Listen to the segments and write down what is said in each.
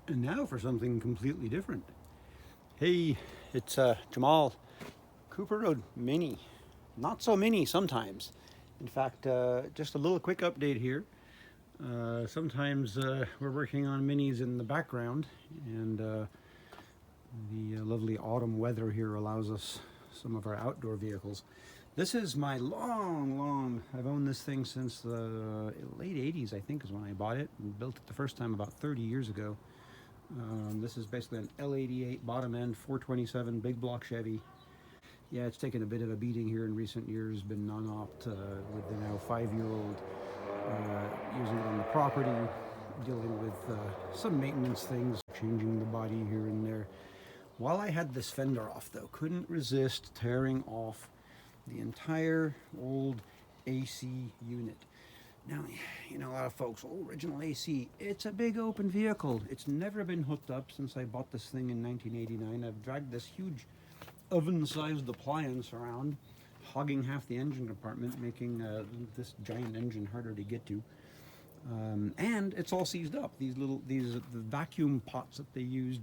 And now for something completely different. Hey, it's Jemal. Cooper Road Mini. Not so mini sometimes. In fact, just a little quick update here. Sometimes we're working on minis in the background, and the lovely autumn weather here allows us some of our outdoor vehicles. This is my I've owned this thing since the late 80s, I think is when I bought it, and built it the first time about 30 years ago. This is basically an L88 bottom end 427 big block Chevy. Yeah, it's taken a bit of a beating here in recent years, been non-opt with the now 5-year-old, using it on the property, dealing with some maintenance things, changing the body here and there. While I had this fender off though, couldn't resist tearing off the entire old AC unit. Now, you know, a lot of folks, oh, original AC, it's a big open vehicle. It's never been hooked up since I bought this thing in 1989. I've dragged this huge oven-sized appliance around, hogging half the engine compartment, making this giant engine harder to get to. And it's all seized up. The vacuum pots that they used,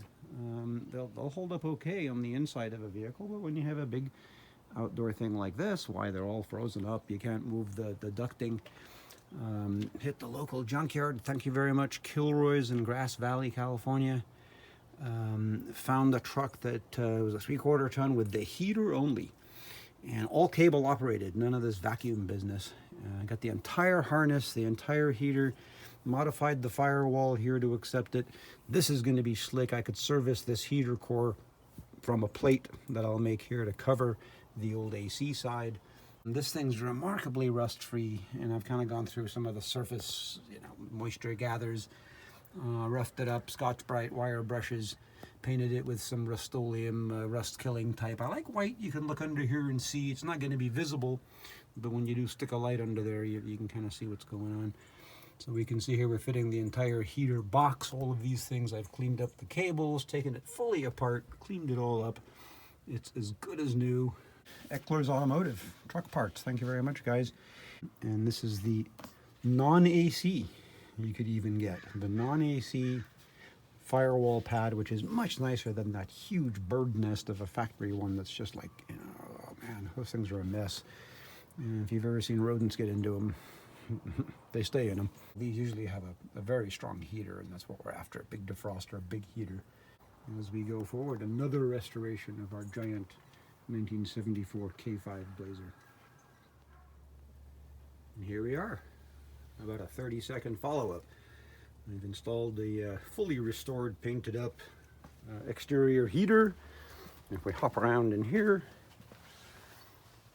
they'll hold up okay on the inside of a vehicle, but when you have a big outdoor thing like this, why, they're all frozen up. You can't move the ducting. Hit the local junkyard, thank you very much, Kilroy's in Grass Valley, California. Found a truck that was a 3/4 ton with the heater only and all cable operated, none of this vacuum business. Got the entire harness, the entire heater, modified the firewall here to accept it. This is going to be slick. I could service this heater core from a plate that I'll make here to cover the old AC side. This thing's remarkably rust-free, and I've kind of gone through some of the surface, moisture gathers, roughed it up, Scotch-Brite wire brushes, painted it with some Rust-Oleum, rust-killing type. I like white. You can look under here and see. It's not going to be visible, but when you do stick a light under there, you can kind of see what's going on. So we can see here we're fitting the entire heater box, all of these things. I've cleaned up the cables, taken it fully apart, cleaned it all up. It's as good as new. Eckler's Automotive truck parts, thank you very much, guys. And this is the non-AC you could even get, the non-AC firewall pad, which is much nicer than that huge bird nest of a factory one that's just like, oh man, those things are a mess. And if you've ever seen rodents get into them, they stay in them. These usually have a very strong heater, and that's what we're after, a big defroster, a big heater. And as we go forward, another restoration of our giant 1974 K5 Blazer. And here we are, about a 30-second follow-up. I've installed the fully restored, painted up exterior heater. If we hop around in here,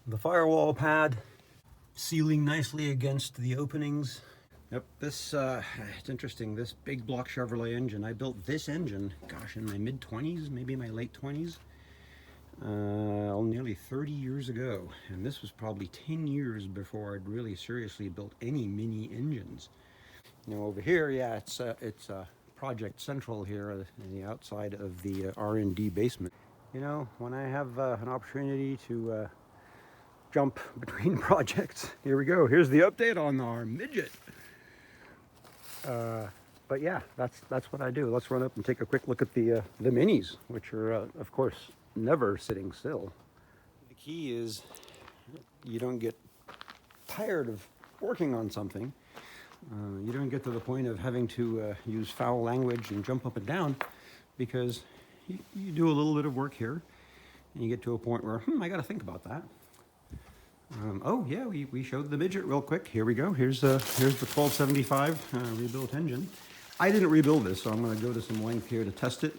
the firewall pad sealing nicely against the openings. Yep, this, it's interesting, this big block Chevrolet engine, I built this engine, gosh, in my mid-20s, maybe my late 20s. Nearly 30 years ago, and this was probably 10 years before I'd really seriously built any mini engines. Over here, yeah, it's Project Central here on the outside of the R&D basement. When I have an opportunity to jump between projects, here we go. Here's the update on our midget. But yeah, that's what I do. Let's run up and take a quick look at the minis, which are, of course, never sitting still. The key is you don't get tired of working on something. You don't get to the point of having to use foul language and jump up and down, because you do a little bit of work here and you get to a point where, I got to think about that. Oh yeah, we showed the midget real quick. Here we go. Here's the 1275 rebuilt engine. I didn't rebuild this, so I'm going to go to some length here to test it.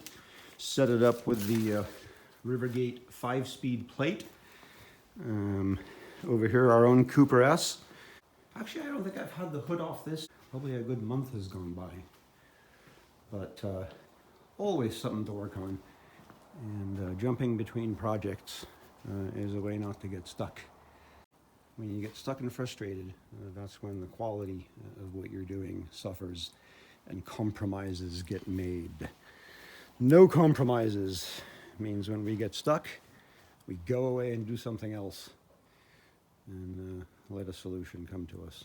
Set it up with the Rivergate 5-speed plate. Over here, our own Cooper S. Actually, I don't think I've had the hood off this. Probably a good month has gone by. But always something to work on. And jumping between projects is a way not to get stuck. When you get stuck and frustrated, that's when the quality of what you're doing suffers and compromises get made. No compromises means when we get stuck, we go away and do something else and let a solution come to us.